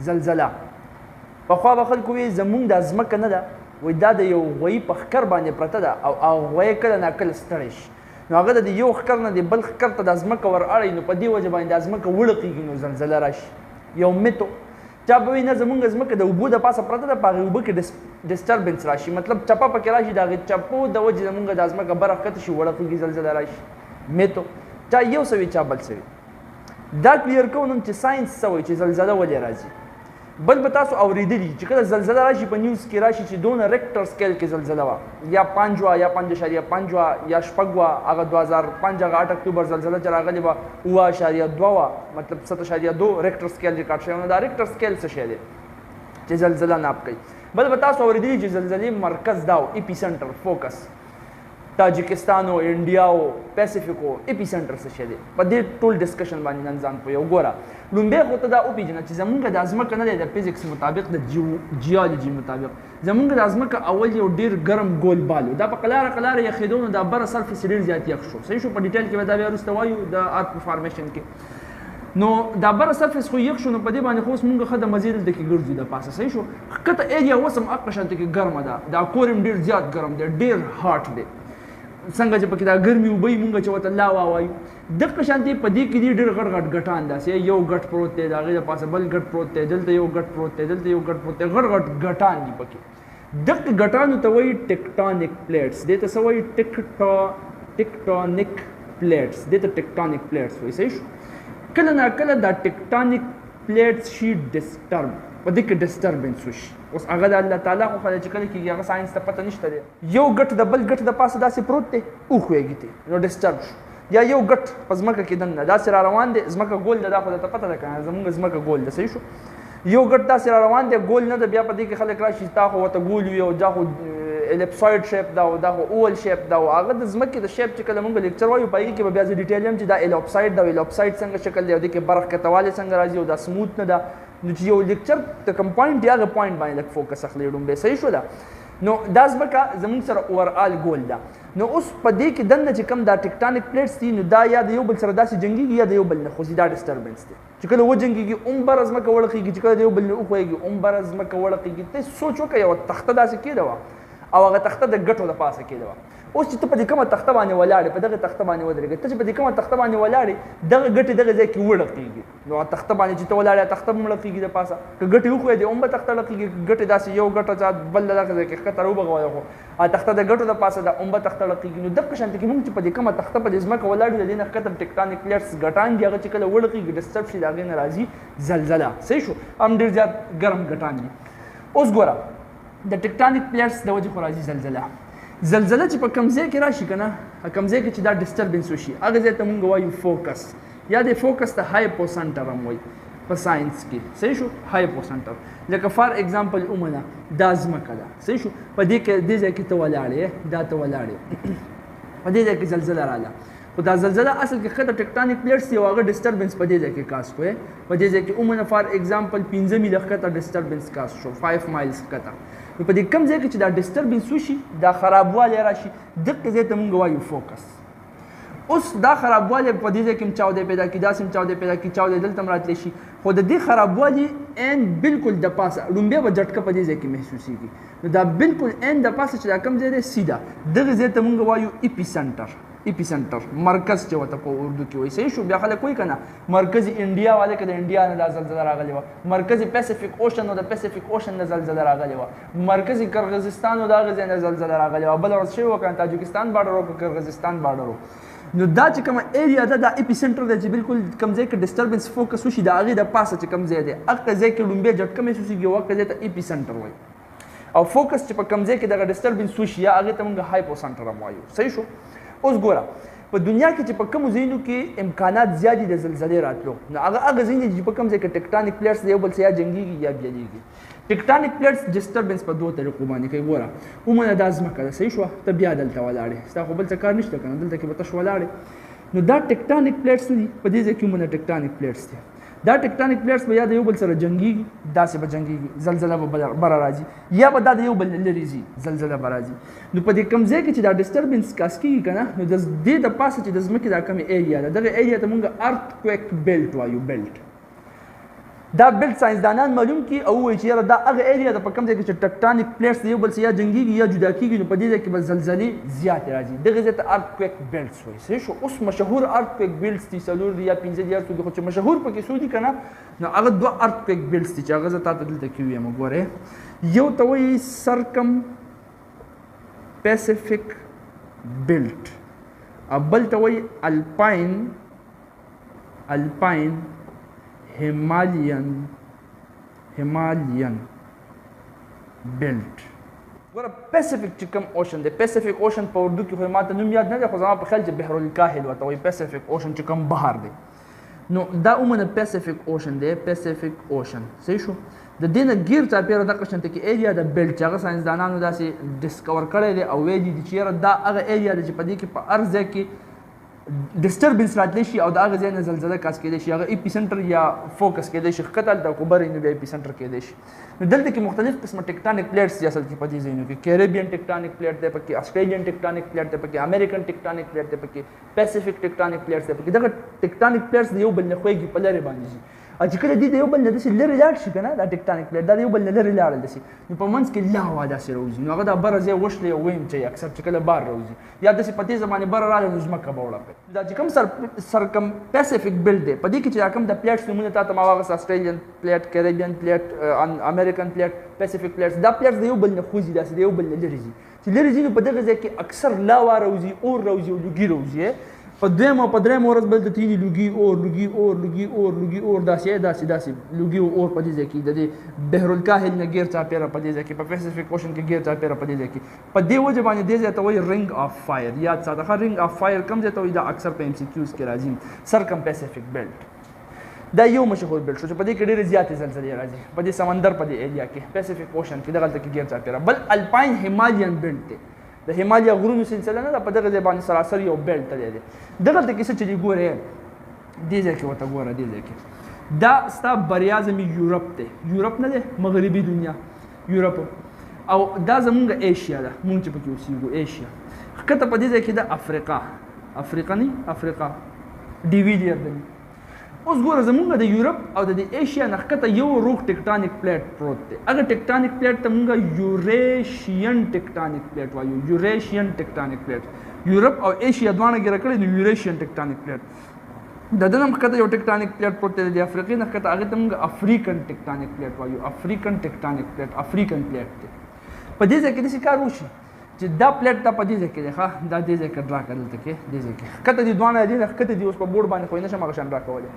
زلزله پخوا به خلکو وایي زمونږ دا ځمکه نه ده وایي دا د یو غویي په ښکر باندې پرته ده او هغه غوی کله ناکله ستړی شي نو هغه د یو ښکر نه د بل ښکر ته دا ځمکه ور اړوي نو په دې وجه باندې دا ځمکه وړقېږي نو زلزله راشي یو میتو چا به وایي نه زمونږ ځمکه د اوبو د پاسه پرته ده په هغې اوبه کې ډسټربنس راشي مطلب چپه پکې راشي د هغې چپو د وجې زمونږ دا ځمکه بره ښکته شي وړقېږي زلزله راشي میتو چا یو څه وي چا بل څه وي دا کلیر کوو نن چې ساینس څه وایي چې زلزله ولې راځي بل به تاسو اورېدلي چې کله زلزله راشي په نیوز کې راشي چې دونه ریکټر سکیل کې زلزله وه یا 5 وه یا 5.5 وه یا 6 وه هغه 2005 هغه 8 اکتوبر زلزله چې راغلې وه 9.2 وه مطلب 7.2 ریکټر سکیل ریکارډ شوی نو دا ریکټر سکیل څه شی دی چې زلزله ناپ کوي بل به تاسو اورېدلي چې زلزلې مرکز دا و اپي سنټر فوکس تاجکستان او انډیا او پیسفیک او اپي سنټر څه شی دی په دې ټول ډسکشن باندې نن ځان پوهیو ګوره لومبۍ خو ته دا وپېژنه چې زمونږ دا ځمکه نه دی د فزیکس مطابق د جیالوجي مطابق زمونږ دا ځمکه اول یو ډېر ګرم ګول بال دا په قلاره قلاره یخېدو نو دا بره سرفیس ډېر زیات یخ شو صحیح شو په ډیټیل کې به دا بیا وروسته وایو د ارت په فارمیشن کې نو دا بره سرفیس خو یخ شو نو په دې باندې خو اوس مونږ ښه د مزې دلته کې ګرځو د پاسه صحیح شو ښکته ایریا اوس هم هغه شانته کې ګرمه ده دا کور هم ډېر زیات ګرم دی ډېر هاټ دی څنګه چې پکې دا ګرمي اوبه وي مونږ چې ورته لاوا وایو دغه شانتې په دې کې دي ډېر غټ غټ ګټان داسې یو ګټ پروت دی د هغې د پاسه بل ګټ پروت دی دلته یو ګټ پروت دی دلته یو ګټ پروت دی غټ غټ ګټان دي پکې دغه ګټانو ته وایي ټیکټونیک پلیټس دې ته څه وایي ټیکټونیک پلیټس دې ته ټیکټونیک پلیټس وایي صحیح شو کله ناکله دا ټیکټونیک پلیټس شي ډسټرب په دې کې ډسټربنس وشي اوس هغه د الله تعالی خو خدای چې کله کېږي هغه ساینس ته پته نشته دی یو ګټ د بل ګټ د پاسه داسې پروت دی وښویږي دی نو ډسټرب شو یا یو ګټ په ځمکه کې دننه داسې را روان دی ځمکه ګول ده دا خو درته پته ده که نه زموږ ځمکه ګول ده صحیح شو یو ګټ داسې را روان دی ګول نه ده بیا په دې کې خلک راشي تا خو ورته ګول وي او دا خو الپسویډ شیپ دا او دا خو اول شیپ دا او هغه د ځمکې د شیپ چې کله مونږ لیکچر وایو په هغې کې به بیا زه ډیټیل یم چې دا الپسایډ دا الپسایډ څنګه شکل دی او دې کې برخ کتوالی څنګه راځي او دا سموت نه ده نو چې یو لیکچر د کوم پوینټ دی هغه پوینټ باندې لږ فوکس اخلي ډومبې صحیح شو ده نو دا ځمکه زموږ سره اوورآل ګول ده نو اوس په دې کې دننه چې کوم دا ټیکټونیک پلیټس دي نو دا یا د یو بل سره داسې جنګېږي یا د یو بل نه خوځي دا ډسټربنس دی چې کله وجنګېږي هم بره ځمکه وړقېږي چې کله د یو بل نه وښویږي هم بره ځمکه وړقېږي ته سوچ وکړه یوه تخته داسې کېده وه او هغه تخته د ګټو د پاسه کېده وه اوس چې ته په دې کومه تخته باندې ولاړې په دغه تخته باندې ودرېږې ته چې په دې کومه تخته باندې ولاړې دغه ګټې دغه ځای کې وړقېږي نو هغه تخته باندې چې ته ولاړې تخته هم وړقېږي د پاسه که ګټې وښویې هم به تخته ړقېږي ګټې داسې یو ګټه بل دغه ځای کې ښکته راوبغوله خو هغه تخته د ګټو د پاسه ده هم به تخته ړقېږي نو دغه شانته کې مونږ چې په دې کومه تخته په دې ځمکه ولاړ یو د دې نه ښکته ټیکټونیک پلیټس ګټان دي هغه چې کله وړقېږي ډسټرب شي د هغې نه راځي زلزله صحیح شو هم ډېر زیات ګرم ګټان دي اوس ګوره د ټیکټونیک پلیټس د وجې خو راځي زلزله زلزله چې په کوم ځای کې راشي که نه کوم ځای کې چې دا ډسټربنس وشي هغه ځای ته مونږ وایو فوکس یا د فوکس ته هایپو سنټر هم وایي په ساینس کې صحیح شو هایپو سنټر لکه فار ایگزامپل ومنه دا ځمکه ده صحیح شو په دې ځای کې ته ولاړې دا ته ولاړې په دې ځای کې زلزله راغله خو دا زلزله اصل کې ښکته ټیکټونیک پلیټس دي او هغه ډسټربنس په دې ځای کې کاست کوی په دې ځای کې عموماً فار ایگزامپل 15 میله ښکته ډسټربنس کاست شو 5 مایلز ښکته نو په دې کوم ځای کې چې دا ډسټربنس وشي دا خرابوالی راشي دغه ځای ته مونږ وایو فوکس اوس دا خرابوالی په دې ځای کې هم چاودی پیدا کړي داسې هم چاودی پیدا کړي چاودی دلته هم راتلی شي خو د دې خرابوالي عین بالکل د پاسه لومبۍ به جټکه په دې ځای کې محسوسېږي نو دا بالکل عین د پاسه چې دا کوم ځای دی سیده دغه ځای ته مونږ وایو اپي سنټر اپي سنټر مرکز چې ورته په اردو کې وایي صحیح شو بیا خلک وایي که نه مرکزي انډیا والی که د انډیا نه دا زلزله راغلې وه مرکزي پیسفیک اوشن او د پیسفیک اوشن نه زلزله راغلې وه مرکزي کرغزستان او د هغه ځای نه زلزله راغلې وه بله ورځ شوې وه که نه تاجکستان بارډر و که کرغزستان بارډر و نو دا چې کومه ایریا ده دا اپي سنټر دی چې بالکل کوم ځای کې ډسټربنس فوکس وشي د هغې د پاسه چې کوم ځای دی هغه ځای کې لومبۍ جټکه محسوسېږي او هغه ځای ته اپي سنټر وایي او فوکس چې په کوم ځای کې دغه ډسټربنس وشي یا هغې ته مونږ هایپو سنټر هم وایو صحیح شو اوس ګوره په دنیا کې چې په کومو ځایونو کې امکانات زیات دي د زلزلې راتلو نو هغه ځایونه چې په کوم ځای کې ټیکټونیک پلیټس د یو بل څه یا جنګېږي یا بیلیږي ټیکټونیک پلیټس ډسټربنس په دوه طریقو باندې کوي ګوره عموماً دا ځمکه ده صحیح شوه ته بیا دلته ولاړې ستا خو بل څه کار نشته که نه دلته کې به تش ولاړې نو دا ټیکټونیک پلیټس نه دي په دې ځای کې عموماً ټیکټونیک پلیټس دي دا ټیکټونیک پلیټس به یا د یو بل سره جنګېږي داسې به جنګېږي زلزله به بره راځي یا به دا د یو بل نه لرې ځي زلزله به راځي نو په دې کوم ځای کې چې دا ډسټربنس کاس کېږي که نه نو د دې د پاسه چې د ځمکې دا کومې ایریا ده دغه ایریا ته مونږ ارتکویک بیلټ وایو بیلټ دا بیلټ ساينسدانان معلوم کی او وایي چې دا هغه ایریا د په کوم ځای کې چې ټکټانیک پلیټس یو بل سره یا جنګيږي یا جدا کیږي نو په دې ځای کې به زلزلې زیات راځي دغه ځای ته ارتکویک بیلټس وایي صحیح شو اوس مشهور ارتکویک بیلټس دي څلور دي یا 15 دي خو چې مشهور پکې څو دي کنه نو هغه دوه ارتکویک بیلټس دي چې هغه زه تاسو دلته کې وایم وګوره یو ته وایي سرکم پیسفیک بیلټ بل ته وایي الپاین Himalayan belt ګوره پیسفیک چې کوم اوشن دی پیسفیک اوشن په اردو کې خو ماته نوم یاد نه دی خو زما په خیال چې بحر الکاهل ورته وایي پیسفیک اوشن چې کوم بحر دی نو دا عموما پیسفیک اوشن دی پیسفیک اوشن صحیح شو د دې نه ګیر چاپېره دغه شانته کې ایریا د بیلټ چې هغه ساینسدانانو داسې ډسکور کړی دی او ویلي دي چې یاره دا هغه ایریا دی چې په دې کې په هر ځای کې ډسټربنس راتلی شي او د هغه ځای نه زلزله کاس کېدی شي هغه اپي سنټر یا فوکس کېدی شي ښکته هلته کوبرې نو بیا اپي سنټر کېدی شي نو دلته کې مختلف قسمه ټیکټانیک پلیټس دي اصل کې په دې ځایونو کې کیریبین ټیکټانیک پلیټ دی پکې اسټریلین ټیکټانیک پلیټ دی پکې امریکن ټیکټانیک پلیټ دی پکې پیسفیک ټیکټانیک پلیټس دی پکې دغه ټیکټانیک پلیټس د یو بل نه خوېږي په لرې باندې ځي چې کله دې د یو بل نه داسې لرې لاړ شي که نه دا ټیکټانیک پلیټ دا د یو بل نه لرې لاړل داسې نو په منځ کې لاوا داسې راوځي نو هغه دا بره ځای وشلی او ویم چې اکثر چې کله بار راوځي یا داسې په تیزه باندې بره راغلی نو ځمکه به وړه کوي دا چې کوم سرکم پیسفیک بیلټ دی په دې کې چې دا کوم د پلیټس نومونه تا ته ما واغست اسټریلین پلیټ کیریبین پلیټ امریکن پلیټ پیسفیک پلیټس دا پلیټس د یو بل نه خوځي داسې د یو بل نه لرې ځي چې لرې ځي نو په دغه ځای کې اکثر لاوا راوځي اور راوځي او لوګي راوځي په دویم او په دریم ورځ بل د تینې لوګي اور داسې لوګي اور په دې ځای کې د دې بحر الکاهل نه ګیر چاپېره په دې ځای کې په پیسفیک اوشن کې ګیر چاپېره په دې ځای کې په دې وجه باندې دې ځای ته وایي رنګ اف فایر یاد ساته رنګ اف فایر کوم ځای ته وایي دا اکثر په MCQs کې راځي سرکم پیسفیک بیلټ دا یو مشهور بیلټ شو چې په دې کې ډېرې زیاتې زلزلې راځي په دې سمندر په دې ایریا کې پیسفیک اوشن کې دغلته کې ګیر چاپېره بل الپاین هیمالین بیلټ دی د هیمالیا غرونو سلسله نه ده په دغه ځای باندې سراسر یو بیلټ دی دغلته کې څه چې دی ګورې دې ځای کې ورته ګوره دې ځای کې دا ستا بریاعظمي یورپ دی یورپ نه دی مغربي دنیا یورپ او دا زمونږ ایشیا ده مونږ چې پکې اوسېږو ایشیا ښکته په دې ځای کې ده افریقا ډي وي ډي دی اوس ګوره زمونږ د یورپ او د ایشیا نه ښکته یو روغ ټیکټانیک پلیټ پروت دی هغه ټیکټانیک پلیټ ته مونږ یوریشین ټیکټانیک پلیټ وایو یوریشین ټیکټانیک پلیټ یورپ او ایشیا دواړه ګیره کړی نو یوریشین ټیکټانیک پلیټ د ده نه ښکته یو ټیکټانیک پلیټ پروت دی د افریقې نه ښکته هغې ته مونږ افریکن ټیکټانیک پلیټ وایو افریکن ټیکټانیک پلیټ افریکن پلیټ دی په دې ځای کې داسې کار وشي چې دا پلیټ ته په دې ځای کې دی ښه دا دې ځای کې ډرا کړه دلته کې دې ځای کې ښکته دي دواړه دې نه ښکته دي اوس په بورډ باندې خو یې نشم هغه شان ډرا کولی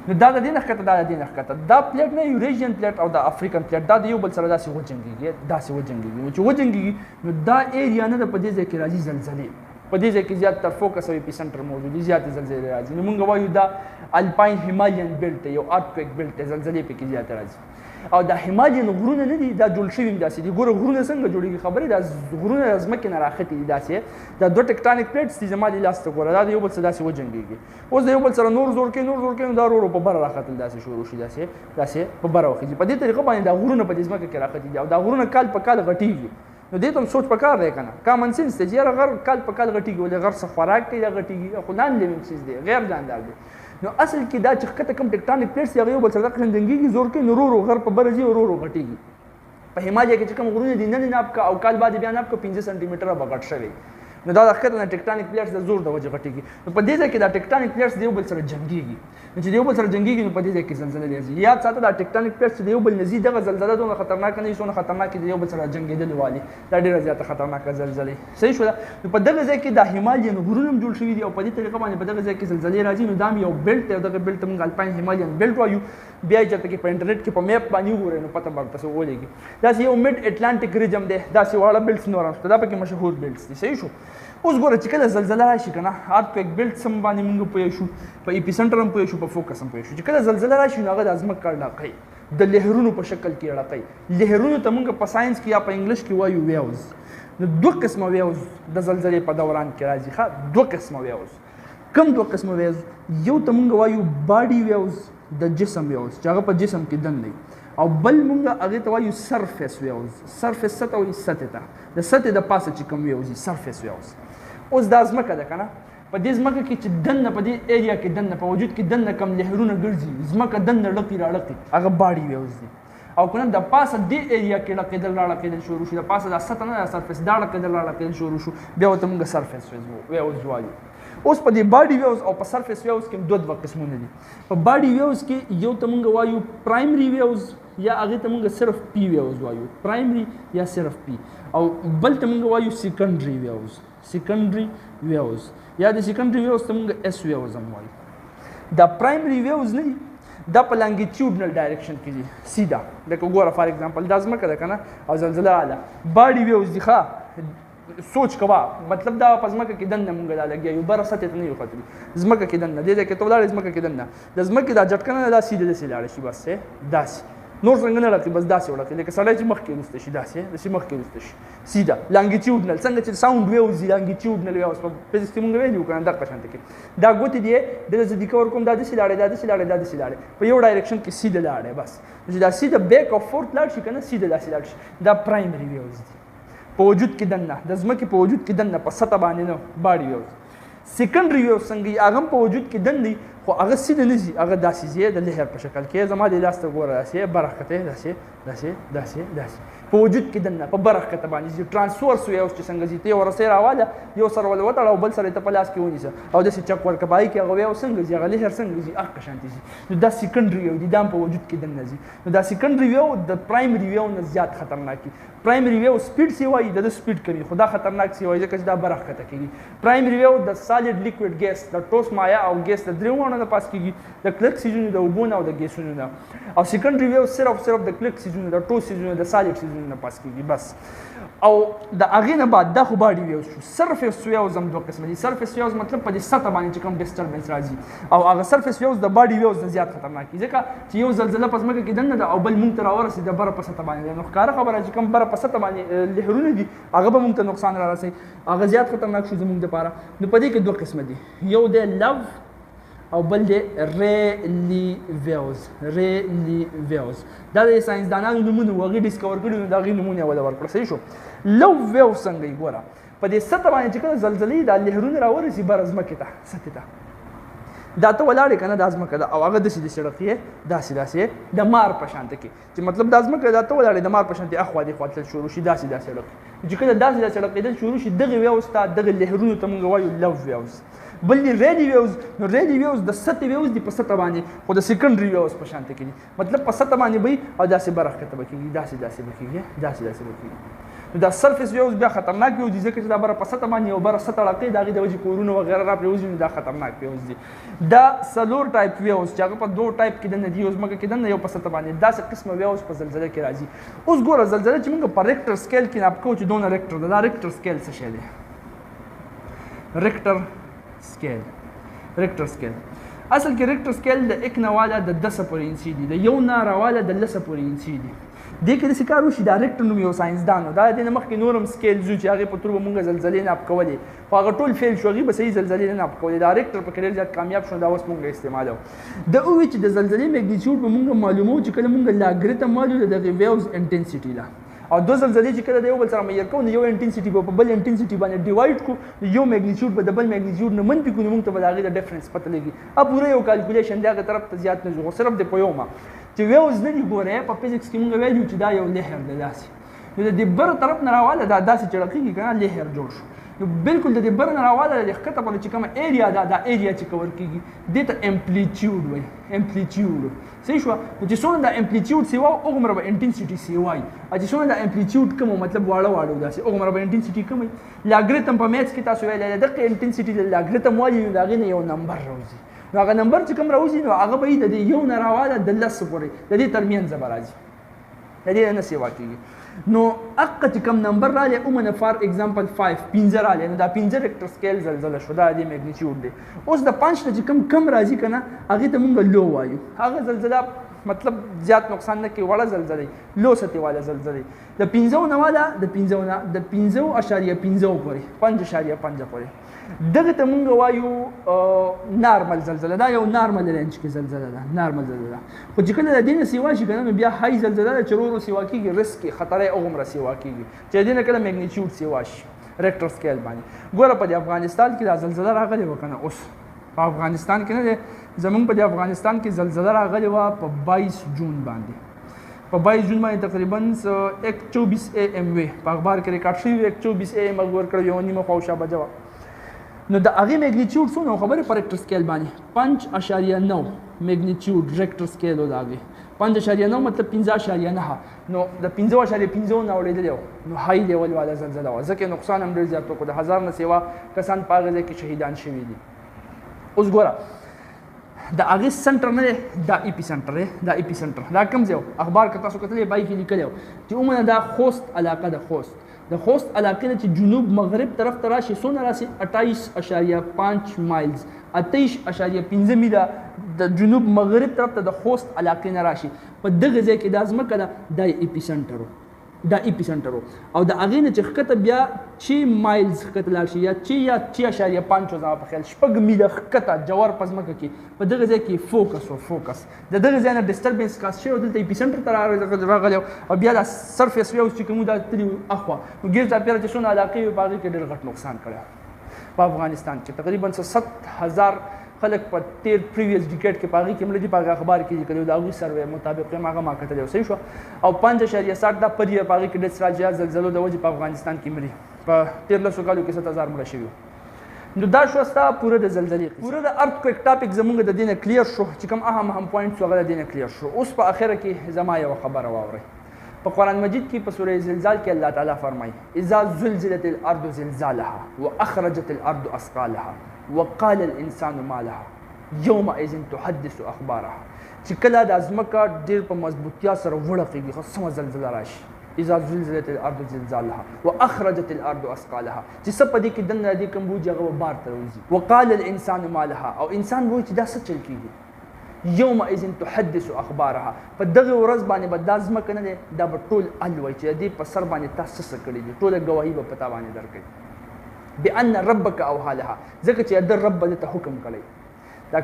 نو دا د دې نه ښکته دا د دې نه ښکته دا پلیټ نه یوریشین پلیټ او د افریکن پلیټ دا د یو بل سره داسې وجنګېږي نو چې وجنګېږي نو دا ایریا نه ده په دې ځای کې راځي زلزلې په دې ځای کې زیاتره فوکس او اپي سنټر موجود دي زیاتې زلزلې راځي نو موږ وایو دا الپاین هیمالین بیلټ دی یو ارتکویک بیلټ دی زلزلې پکې زیاتې راځي او د هیمالین غرونه نه دي دا جوړ شوي داسې دي ګوره غرونه څنګه جوړېږي خبرې دا غرونه د ځمکې نه راختې دي داسې دا دوه ټیکټانیک پلیټس دي زما دې لاس ته ګوره دا د یو بل سره داسې وجنګېږي اوس د یو بل سره نور زور کوي نو دا ورو په بره راختل داسې شروع شي داسې په بره وخېږي په دې طریقه باندې دا غرونه په دې ځمکه کې راختې دي او دا غرونه کال په کال غټېږي نو دې ته هم سوچ پکار دی که نه کامن سینس دی چې یاره غر کال په کال غټېږي ولې غر څه خوراک کوي یا غټېږي خو نان لیوینګ چیز دی غیر جاندار دی نو اصل کې دا چې ښکته کوم ټیکټانیک پلیټس دي هغه یو بل سره دغه شان جنګېږي زور کوي نو ورو غر په بره ځي او ورو غټېږي په هیمالیا کې چې کوم غرونه دي نن یې ناب که او کال بعد یې بیا ناب که 15 سانتي میټره به غټ شوی نو دا د ښکته نه ټیکټانیک پلیټس د زور د وجې غټېږي نو په دې ځای کې دا ټیکټانیک پلیټس د یو بل سره جنګېږي نو چې د یو بل سره جنګېږي نو په دې ځای کې زلزله راځي یاد ساته دا ټیکټانیک پلیټس چې د یو بل نه ځي دغه زلزله دومره خطرناکه نه وي څومره خطرناکې د یو بل سره جنګېدلې والي دا ډېره زیاته خطرناکه زلزلې صحیح شو نو په دغه ځای کې دا هیمالین غرونه هم جوړ شوي دي او په دې طریقه باندې په دغه ځای کې زلزلې راځي نو دا هم یو بیلټ دی او دغه بیلټ ته موږ الپاین هیمالین بیلټ وایو بیا یې چېرته کې په انټرنیټ کې په میپ باندې وګورئ نو پته به ورپسې ولګي داسې یو مډ اټلانټیک ریجم دی داسې واړه بیلټس نور هم شته دا پکې مشهور بیلټس دي صحیح شو اوس ګوره چې کله زلزله راشي که نه ارتکویک بیلټس هم باندې موږ پوه شو په اپي سنټر هم پوه شو په فوکس هم پوه شو چې کله زلزله راشي نو هغه د ځمکه ډاقوي د لهرونو په شکل کې ډاقوي لهرونو ته موږ په ساینس کې یا په انګلیش کې وایو ویوز نو دوه قسمه ویوز د زلزلې په دوران کې راځي ښه دوه قسمه ویوز کوم دوه قسمه ویوز یو ته موږ وایو باډي ویوز د جسم ویوز چې هغه په جسم کې دننه او بل موږ هغې ته وایو سرفیس ویوز سرفیس څه ته وایي سطحې ته د سطحې د پاسه چې کوم ویوز دي سرفیس ویوز اوس دا ځمکه ده که نه په دې ځمکه کې چې دننه په دې ایریا کې دننه په وجود کې دننه کم لهرونه ګرځي ځمکه دننه ړقي راړقي هغه باډي ویوز دي او کنه د پاسه دې ایریا کې ړقېدل راړقېدل شروع شو د پاسه د سطح نه د سرفیس دا ړقېدل راړقېدل شروع شو بیا ورته موږ سرفیس ویوز وایو اوس په دې باډي ویوز او په سرفیس ویوز کې دوه قسمونه دي په باډي ویوز کې یو ته موږ وایو پرایمري ویوز یا هغه ته موږ صرف پی ویوز وایو پرایمري یا صرف پی او بل ته موږ وایو سیکنډري ویوز سیکنډري ویوز یا د سیکنډري ویوز ته موږ اس ویوز هم وایو دا پرایمري ویوز نه دي دا په لانګیټیوډنل ډایرکشن کې دي سیده لکه ګوره فار ایگزامپل دا ځمکه ده کنه او زلزله رااله باډي ویوز دي ښه سوچ کوه مطلب دا په ځمکه کې دننه مونږ دا لګیا یو بره سطح ته نه یو ختلي ځمکه کې دننه دې کې ته ولاړې ځمکه کې دننه د ځمکې دا جټکنه دا سیده داسې لاړه شي بس داسې نور څنګه نه راځي بس داسې وړکې لکه سړی چې مخکې وروسته شي داسې مخکې وروسته شي سیده لانګیټیوډنل څنګه چې ساوند ویوز دي لانګیټیوډنل ویوز په فزیکس کې مونږ ویلي کنه دغه شانته کې دا ګوتې دي د زه کور کوم دا داسې لاړې دا داسې لاړې دا داسې لاړې په یو ډایرکشن کې سیده لاړې بس چې دا سیده بیک او فورت لاړ شي کنه سیده داسې لاړ شي دا پرایمري ویوز دي په وجود کې دننه د ځمکې په وجود کې دننه په سطح باندې نه باډي ویوز سیکنډري ویوز څنګه هغه په وجود کې دننه خو هغه سیده نه ځي هغه داسې ځي د لهر په شکل کې زما د لاس ته ګوره داسې برکته داسې په وجود کې دننه په برکته باندې ځي ټرانسفورس ویوز چې څنګه ځي ته ورسې راواله یو سره ول وتړه او بل سره ته په لاس کې ونیسه او داسې چک ورکه پای کې هغه ویوز څنګه ځي هغه لهر څنګه ځي هغه شانتي ځي نو دا سیکنډري ویو دي دا په وجود کې دننه ځي نو دا سیکنډري ویو د پرایمري ویو نه زیات خطرناک دي پرایمري ویو سپیډ سی وایي د سپیډ کمی خدا خطرناک سی وایي ځکه چې دا برکته کېږي پرایمري ویو د سالډ لیکوډ ګیس د ټوس مایا او ګیس د دریوونو نه پاس کېږي د کلک سیزونو د اوبو نه او د ګیسونو نه او سیکنډري ویو صرف د کلک سیزونو د ټوس سیزونو د سالډ سیزونو نه پاس کېږي بس او د هغې نه بعد دا خو باډي ویوز شو سرفیس ویوز هم دوه قسمه دي سرفیس ویوز مطلب په دې سطح باندې چې کوم ډسټربنس راځي او هغه سرفیس ویوز د باډي ویوز نه زیات خطرناک دي ځکه چې یو زلزله په ځمکه کې دننه ده او بل مونږ ته راورسېد د بره په سطح باندې نو ښکاره خبره چې کوم بره په سطح باندې لهرونه دي هغه به مونږ ته نقصان را رسوي هغه زیات خطرناک شو زموږ دپاره نو په دې کې دوه قسمه دي یو دی لو او بل دی ریلیویوز دا د ساینسدانانو نومونه و هغې ډسکور کړي نو د هغې نومونه یې وله ورکړه صحیح شو لو ویوز څنګه یې ګوره په دې سطح باندې چې کله زلزلې دا لهرونه راورسي بره ځمکې ته سطحې ته دا ته ولاړې که نه دا ځمکه ده او هغه داسې داسې ړقې داسې د مار په شانته کې چې مطلب دا ځمکه دا ته ولاړې د مار په شانتې اخوا دېخوا تلل شروع شي داسې ړقې چې کله داسې ړقېدل شروع شي دغې ویوز ته دغې لهرونو ته مونږ وایو لو ویوز بل دی ریلی ویوز نو ریلی ویوز د سطح ویوز دی په سطح باندې خو د سیکنډري ویوز په شانته کې دي مطلب په سطح باندې به او داسې برکته به کېږي داسې به کېږي نو دا سرفیس ویوز بیا خطرناک ویوز دي ځکه چې دا بره په سطح باندې یو بره سطح ړقې د هغې د وجې کورونه وغیره را پرېوځي نو دا خطرناک ویوز دي دا څلور ټایپ ویوز چې هغه په دوه ټایپ کې دننه دي یو ځمکه کې دننه یو په سطح باندې داسې قسمه ویوز په زلزله کې راځي اوس ګوره زلزله چې موږ په ریکټر سکیل کې ناپ کوو چې دونه ریکټر ده دا ریکټر سکیل څه شی دی ریکټر سکیل اصل کې ریکټر سکیل د 1 نه واله د 10 پورې انچي دي د 1 نه راواله د 10 پورې انچي دي دې کې داسې کار وشي دا ریکټر نوم یو ساینسدان و دا د دې نه مخکې نور هم سکیل ځو چې هغې په تور به مونږ زلزلې ناپ کولې خو هغه ټول فیل شو هغې به صحیح زلزلې نه ناپ کولې دا ریکټر پکې ډېر زیات کامیاب شو دا اوس مونږ استعمالوو د ووایي چې د زلزلې میګنیټیوډ به مونږ معلوموو چې کله مونږ لاګریتم والو د دغې ویوز انټنسټي ده او دوه زلزلې چې کله د یو بل سره میر کوو نو یو انټنسټي به په بل انټنسټي باندې ډیوایډ کړو یو میګنیټیوډ به د بل میګنیټیوډ نه منفي کړو نو مونږ ته به د هغې د ډفرنس پته لګي پوره یو کالکولیشن دی هغه طرف ته زیات نه ځو خو صرف د په یو ما چې ویوز نه دي ګوره په فزیکس کې مونږ ویلو چې دا یو لهر دی داسې نو د دې بره طرف نه راواله دا داسې چې ړقېږي که نه لهر جوړ شو نو بالکل د دې بره نه راواله د ښکته پورې چې کومه ایریا ده دا ایریا چې کور کېږي دې ته امپلیټیوډ وایي امپلیټیوډ صحیح شوه نو چې څومره د امپلیټیوډ سیوا هغومره به انټنسټي سیوا وي او چې څومره د امپلیټیوډ کم مطلب واړه داسې هغومره به انټنسټي کم وي لاګریتم په میتس کې تاسو ویلی دغه انټنسټي د لاګریتم والي نو د هغې نه یو نمبر راوځي نو هغه نمبر چې کوم راوځي نو هغه به د دې یو نه راواله د 10 پورې د دې ترمنځ به راځي د دې نه سیوا کېږي نو هغه چې کوم نمبر رالی عموماً فار ایگزامپل 5 رالی نو دا 5 ریکټر سکیل زلزله شو دا د میګنیټیوډ دی اوس د 5 نه چې کم راځي که نه هغې ته مونږ لو وایو هغه زلزله مطلب زیات نقصان نه کوي وړه زلزلې لو سطحې واله زلزلې د 5 نه واله د 5.5 پورې 5.5 پورې دغه ته مونږ وایو نارمل زلزله دا یو نارمل رینج کې زلزله ده نارمل زلزله خو چې کله د دې نه سیوا شي که نه نو بیا های زلزله ده چې ورو ورو سیوا کېږي رسک یې خطر یې هغومره سیوا کېږي چې د دې نه کله میګنیټیوډ سیوا شي ریکټر سکیل باندې. ګوره په افغانستان کې دا زلزله راغلې وه که نه، اوس په افغانستان کې نه دی، زمونږ په افغانستان کې زلزله راغلې وه په 22 جون باندې. په 22 جون باندې تقریبا 1:24 AM وي، په اخبار کې ریکارډ شوي 1:24 AM ورکړی، 1:30 خواوشا بجه وه. نو د هغې میګنیچیوډ څونه خبرې په ریکټر سکیل باندې 5.9 میګنیچیوډ ریکټر سکیل و د هغې 5.9 مطلب 15.9. نو د 15.5 نه اورېدلی و، نو های لیول والا زلزله وه، ځکه نقصان هم ډېر زیات وکړو، د 1000 نه سیوا کسان په هغه ځای کې شهیدان شوي دي. اوس ګوره د هغې سنټر نه دی، دا ایپي سنټر دی، دا ایپي سنټر دا کوم ځای و؟ اخبار که تاسو کتلی بای کې لیکلی و چې عموماً دا خوست علاقه ده. د خوست علاقې نه چې جنوب مغرب طرف ته راشي څونه راسي 28.5 مایلز 28.5 میله د جنوب مغرب طرف ته د خوست علاقې نه راشي. په دغه ځای کې دا ځمکه ده، دا ایپي سنټر و، دا ایپي سنټر و. او د هغې نه چې ښکته بیا 6 مایلز ښکته لاړ شي یا 6.5 زما په خیال 6 میله ښکته جوار په ځمکه کې په دغه ځای کې فوکس د دغه ځای نه ډسټربنس کاس شوی او دلته ایپي سنټر ته راغلی او بیا دا سرفیس وی اوس چې کوم دا تلي اخوا نو ګیر چاپېره چې څونه علاقې وي په هغې کې ډېر غټ نقصان کړی په افغانستان کې. تقریبا 70,000 خلک په تیر پریویس ډیکیډ کې په هغې کې مړه دي، په هغه اخبار کې لیکلي و، د هغوی سروې مطابق هم هغه ما کتلی و، صحیح شوه. او 5.60 دا پرې په هغې کې ډېر سراجات زلزلو د وجې په افغانستان کې مړي په 13 کالو کې 7,000 مړه شوي. نو دا شو ستا پوره د زلزلې پوره د ارتکویک ټاپک زمونږ د دې نه کلیر شو چې کوم اهم پوینټس هغه د دې نه کلیر شو. اوس په اخره کې زما یوه خبره واورئ. په قرآن مجید کې په سوره زلزال کې الله تعالی فرمایي اذا زلزلت الارض زلزالها واخرجت الارض اثقالها وقال الانسان ما لها یومئذ تحدث اخبارها. چې کله د ځمکه ډېر په مضبوطیا سره وړقېږي، خو سمه زلزله راشي، اذا زلزلت الارض زلزالها واخرجت الارض اثقالها، چې څه په دې کې دننه دې کوم بوجي هغه به بار ته راوځي. وقال الانسان ما لها، او انسان وایي چې دا څه چل کېږي. یومئذ تحدث اخبارها، په دغه ورځ باندې به دا ځمکه نه دی، دا به ټول ال وایي چې د دې په سر باندې تا څه کړي دي، ټوله ګواهي به په تا باندې درکوي. بان ربک اوحی لها، ځکه چې د رب به درته حکم کړی. دا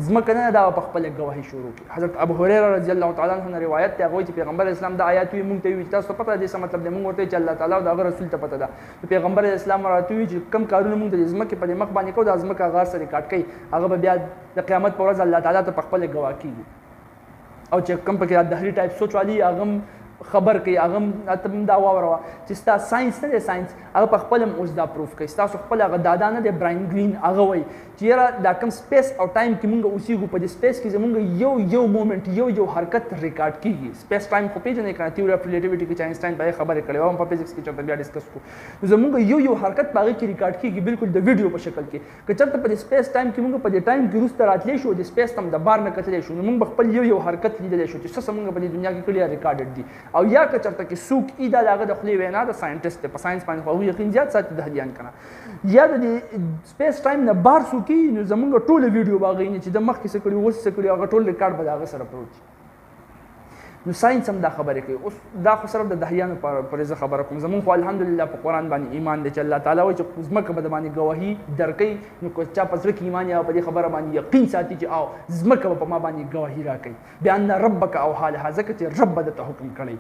ځمکه نه دا په خپله ګواهي شروع کړي. حضرت ابو هریره رضی الله تعالی عنه نه روایت دی، هغه وایي چې پیغمبر اسلام دا آیات وایي موږ ته وایي چې تاسو ته پته ده څه مطلب دی. موږ ورته وایي چې الله تعالی او د هغه رسول ته پته ده. پیغمبر اسلام راته وایي چې کوم کارونه موږ د ځمکې په مخ باندې کوو، دا ځمکه هغه سره ریکارډ کوي، هغه به بیا د قیامت په ورځ الله تعالی ته په خپله ګواه کېږي. او چې کوم پکې دهري ټایپ سوچ والی هغه خبر کوي، هغه ته دا واوروه چې ستا ساينس نه دی، ساينس هغه په خپل هم اوس دا پروف کوي. ستاسو خپل هغه دادا نه دی براین ګرین، هغه وایي چې یاره دا کوم سپیس او ټایم کې مونږ اوسېږو، په دې سپیس کې زمونږ یو مومنټ یو حرکت ریکارډ کېږي. سپیس ټایم خو پېژنئ که نه، تیوري اف ریلیټیویټي کې چې آینسټاین په خبرې کړې وه، هم په فزیکس کې چېرته بیا ډسکس کړو. زمونږ یو حرکت په هغې کې ریکارډ کېږي، بالکل د ویډیو په شکل کې. که چېرته په دې سپیس ټایم کې مونږ په دې ټایم کې وروسته راتلی شو، د سپیس ته هم د بار نه کتلی شو، نو مونږ به خپل یو حرکت لیدلی شو چې څه مونږ په دې دنیا کې کړي ریکارډډ دي. او یا که چېرته کې څوک ای دا د هغه د خولې وینا د ساینټسټ دی، په ساینس باندې خو هغوی یقین زیات ساتي دهلیان که نه، یا د دې سپیس ټایم نه بار څوک ای، نو زمونږ ټوله ویډیو به هغه چې د مخکې څه کړي اوس څه کړي هغه ټول ریکارډ به د هغه سره پروت وي. نو ساينس هم دا خبرې کوي. اوس دا خو صرف د دهیانو پرې زه خبره کوم، زمونږ خو الحمدلله په قرآن باندې ایمان دی چې الله تعالی وایي چې ځمکه به د باندې ګواهي درکوي. نو که چا په زړه کې ایمان یا په دې خبره باندې یقین ساتي چې او ځمکه به په ما باندې ګواهي راکوي، بان ربک اوحی لها، ځکه چې رب به درته حکم کړی.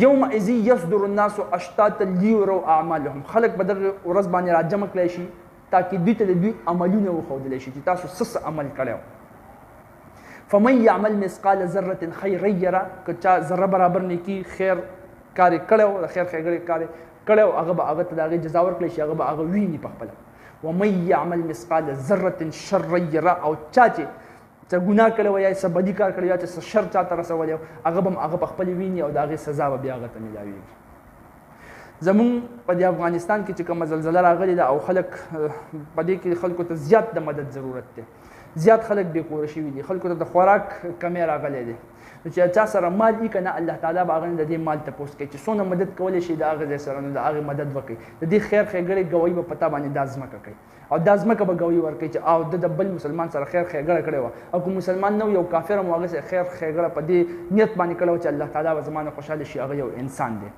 یومئذ یصدر الناس اشتاتا لیروا اعمالهم، خلک به دغه ورځ باندې راجمع کړی شي تاکې دوی ته د دوی عملونه وښودلی شي چې تاسو څه عمل کړی و. فمن یعمل مثقال ذره خیرا یره، که چا ذره برابر نیکي خیر کار یې کړی و، د خیر ښېګړې کار یې کړی و، هغه به هغه ته د هغې جزا ورکړی شي، هغه به هغه ویني په خپله. ومن یعمل مثقال ذره شرا یره، او چا چې څه ګناه کړی وه یا څه بدي کار کړی یا څه شر چا ته رسولی و، هغه به هم هغه په خپلې ویني او د هغې سزا به بیا هغه ته میلاویږي. زمونږ په دې افغانستان کې چې کومه زلزله راغلې ده او خلک په دې کې خلکو ته زیات د مدد ضرورت دی، زیات خلک بې کوره شوي دي، خلکو ته د خوراک کمی راغلی دی. نو چې چا سره مال وي که نه، الله تعالی به هغه نه د دې مال تپوس کوي چې څونه مدد کولی شي د هغه ځای سره، نو د هغې مدد وکړي. د دې خیر ښېګړې ګوایي به په تا باندې دا ځمکه کوي، او دا ځمکه به ګوایي ورکوي چې او د بل مسلمان سره خیر ښېګړه کړې وه، او که مسلمان نه و یو کافر هم هغه سره خیر ښېګړه په دې نیت باندې کړې وه چې الله تعالی به زما نه خوشحاله شي، هغه یو انسان دی.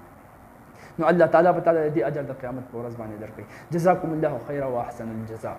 نو الله تعالی به تعالی د دې اجر د قیامت په ورځ باندې درکوي. جزاکم الله خیرا واحسن الجزاء.